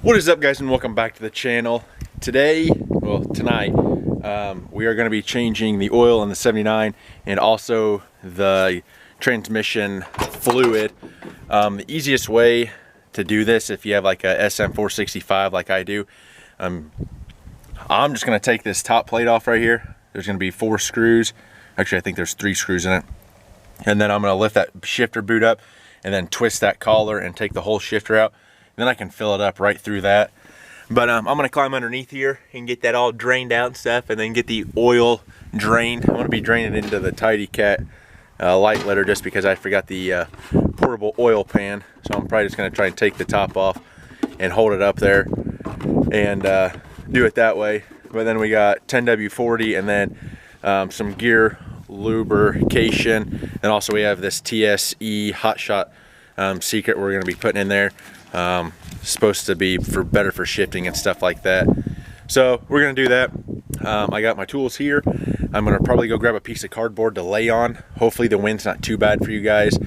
What is up, guys, and welcome back to the channel. Tonight, we are going to be changing the oil in the 79 and also the transmission fluid. The easiest way to do this, if you have like a SM465 like I do, I'm just going to take this top plate off right here. There's going to be 4 screws. Actually, I think there's 3 screws in it. And then I'm going to lift that shifter boot up and then twist that collar and take the whole shifter out. Then I can fill it up right through that. But I'm going to climb underneath here and get that all drained out and stuff, and then get the oil drained. I'm going to be draining it into the Tidy Cat light litter just because I forgot the portable oil pan. So I'm probably just going to try and take the top off and hold it up there and do it that way. But then we got 10W40 and then some gear lubrication, and also we have this TSE Hot Shot secret we're going to be putting in there. Supposed to be better for shifting and stuff like that. So we're gonna do that. I got my tools here. I'm gonna probably go grab a piece of cardboard to lay on. Hopefully the wind's not too bad for you guys,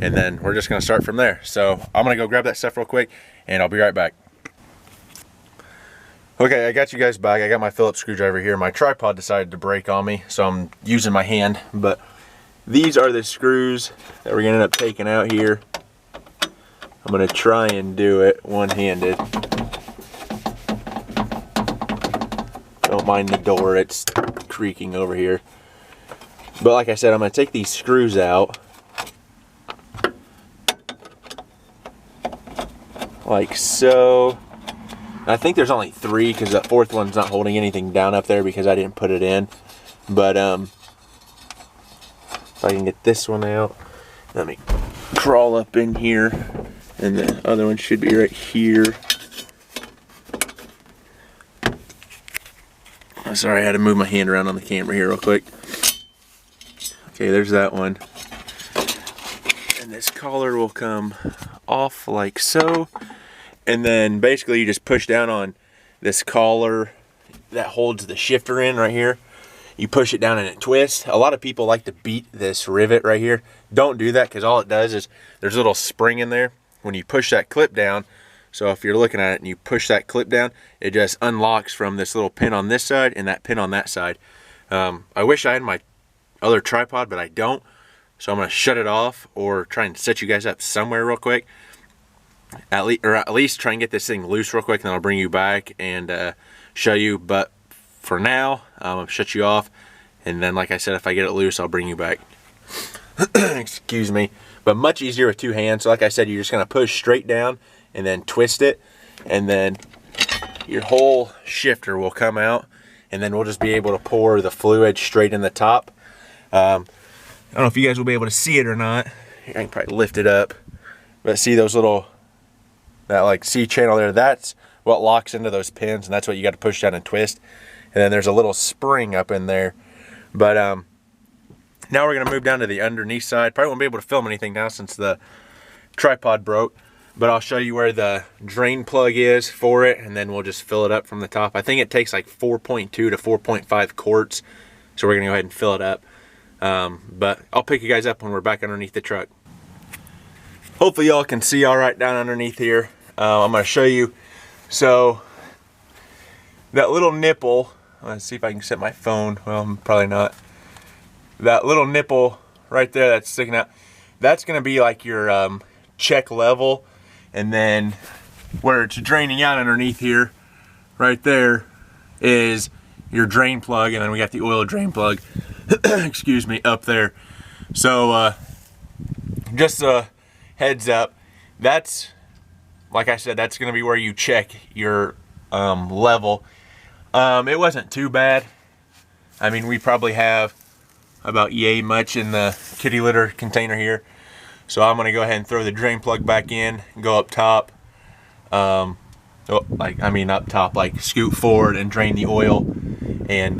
and then we're just gonna start from there. So I'm gonna go grab that stuff real quick and I'll be right back. Okay, I got you guys back. I got my Phillips screwdriver here. My tripod decided to break on me, so I'm using my hand, but these are the screws that we're gonna end up taking out here. I'm going to try and do it one-handed. Don't mind the door, it's creaking over here. But like I said, I'm going to take these screws out. Like so. I think there's only 3 because that 4th one's not holding anything down up there because I didn't put it in. But if I can get this one out, let me crawl up in here. And the other one should be right here. Oh, sorry, I had to move my hand around on the camera here real quick. Okay, there's that one. And this collar will come off like so. And then basically you just push down on this collar that holds the shifter in right here. You push it down and it twists. A lot of people like to beat this rivet right here. Don't do that, because all it does is there's a little spring in there. When you push that clip down, so if you're looking at it and you push that clip down, it just unlocks from this little pin on this side and that pin on that side. I wish I had my other tripod, but I don't. So I'm going to shut it off or try and set you guys up somewhere real quick. At least try and get this thing loose real quick, and then I'll bring you back and show you. But for now, I'm going to shut you off. And then, like I said, if I get it loose, I'll bring you back. Excuse me. But much easier with 2 hands. So like I said, you're just going to push straight down and then twist it, and then your whole shifter will come out, and then we'll just be able to pour the fluid straight in the top. I don't know if you guys will be able to see it or not. Here, I can probably lift it up, but see those little, that like C channel there, that's what locks into those pins, and that's what you got to push down and twist. And then there's a little spring up in there. But now we're going to move down to the underneath side. Probably won't be able to film anything now since the tripod broke, but I'll show you where the drain plug is for it, and then we'll just fill it up from the top. I think it takes like 4.2 to 4.5 quarts, so we're going to go ahead and fill it up. But I'll pick you guys up when we're back underneath the truck. Hopefully y'all can see all right down underneath here. I'm going to show you. So that little nipple, let's see if I can set my phone. Well, probably not. That little nipple right there that's sticking out, that's going to be like your check level. And then where it's draining out underneath here, right there, is your drain plug. And then we got the oil drain plug, excuse me, up there. So just a heads up, that's, like I said, that's going to be where you check your level. It wasn't too bad. I mean, we probably have about yay much in the kitty litter container here. So I'm gonna go ahead and throw the drain plug back in, go up top, up top, like scoot forward and drain the oil, and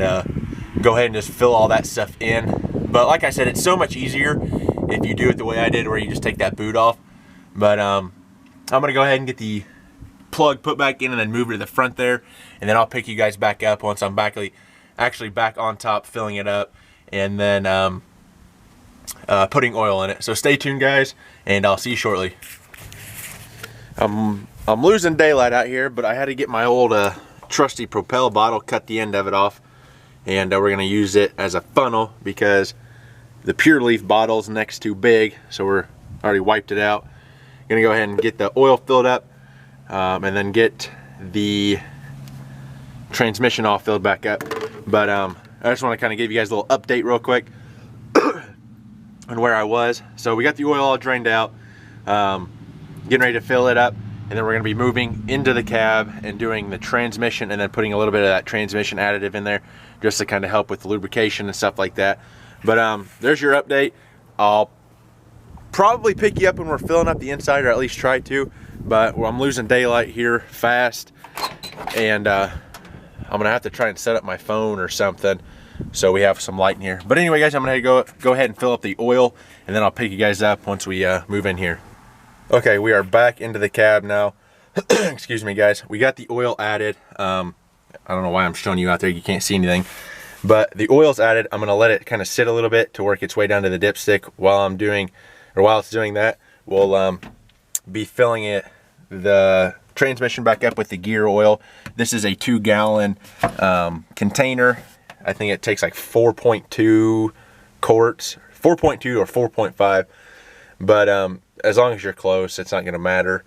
go ahead and just fill all that stuff in. But like I said, it's so much easier if you do it the way I did, where you just take that boot off. But I'm gonna go ahead and get the plug put back in and then move it to the front there, and then I'll pick you guys back up once I'm actually back on top filling it up, and then putting oil in it. So stay tuned, guys, and I'll see you shortly. I'm I'm losing daylight out here, but I had to get my old trusty Propel bottle, cut the end of it off, and we're gonna use it as a funnel because the Pure Leaf bottle's next too big, so we're already wiped it out. Gonna go ahead and get the oil filled up, and then get the transmission all filled back up. But I just want to kind of give you guys a little update real quick on where I was. So we got the oil all drained out, getting ready to fill it up, and then we're going to be moving into the cab and doing the transmission, and then putting a little bit of that transmission additive in there just to kind of help with the lubrication and stuff like that. But there's your update. I'll probably pick you up when we're filling up the inside, or at least try to, but I'm losing daylight here fast, and I'm gonna have to try and set up my phone or something so we have some light in here. But anyway, guys, I'm gonna go ahead and fill up the oil, and then I'll pick you guys up once we move in here. Okay, we are back into the cab now. Excuse me, guys. We got the oil added. I don't know why I'm showing you out there, you can't see anything, but the oil's added. I'm gonna let it kind of sit a little bit to work its way down to the dipstick. While it's doing that, we'll be filling the transmission back up with the gear oil. This is a 2-gallon container. I think it takes like 4.2 quarts, 4.2 or 4.5, but as long as you're close, it's not going to matter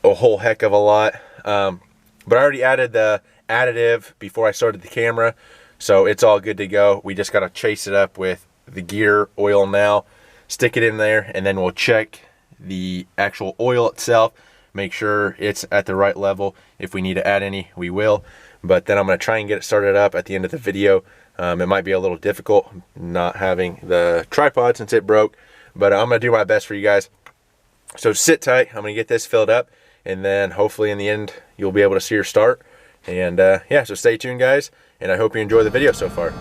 a whole heck of a lot. But I already added the additive before I started the camera, so it's all good to go. We just got to chase it up with the gear oil now, stick it in there, and then we'll check the actual oil itself, make sure it's at the right level. If we need to add any, we will. But then I'm going to try and get it started up at the end of the video. It might be a little difficult not having the tripod since it broke, but I'm going to do my best for you guys. So sit tight. I'm going to get this filled up, and then hopefully in the end you'll be able to see her start. And yeah, so stay tuned, guys, and I hope you enjoy the video so far.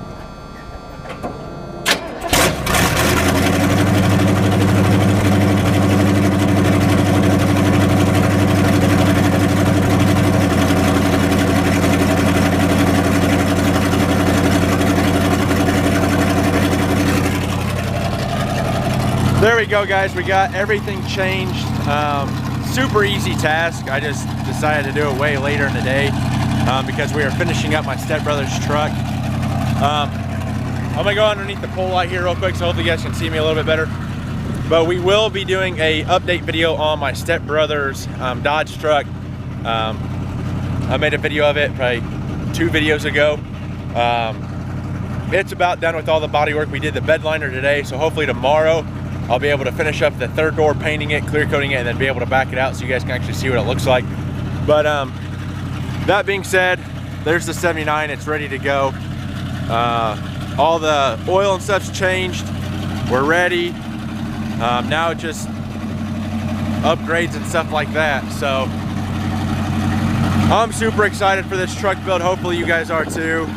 There we go, guys. We got everything changed. Super easy task. I just decided to do it way later in the day because we are finishing up my stepbrother's truck. I'm gonna go underneath the pole light here real quick so hopefully you guys can see me a little bit better. But we will be doing a update video on my stepbrother's Dodge truck. I made a video of it probably 2 videos ago. It's about done with all the body work. We did the bed liner today, so hopefully tomorrow I'll be able to finish up the third door, painting it, clear coating it, and then be able to back it out so you guys can actually see what it looks like. But that being said, there's the 79, it's ready to go. All the oil and stuff's changed. We're ready. Now it just upgrades and stuff like that. So I'm super excited for this truck build. Hopefully you guys are too.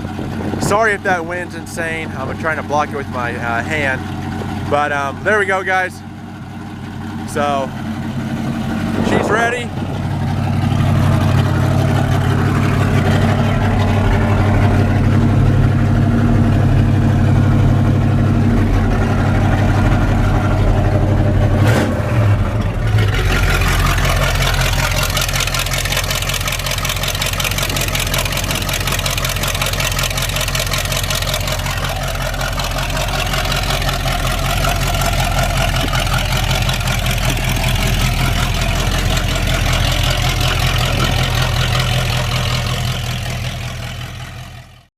Sorry if that wind's insane. I'm trying to block it with my hand. But there we go, guys. So she's ready.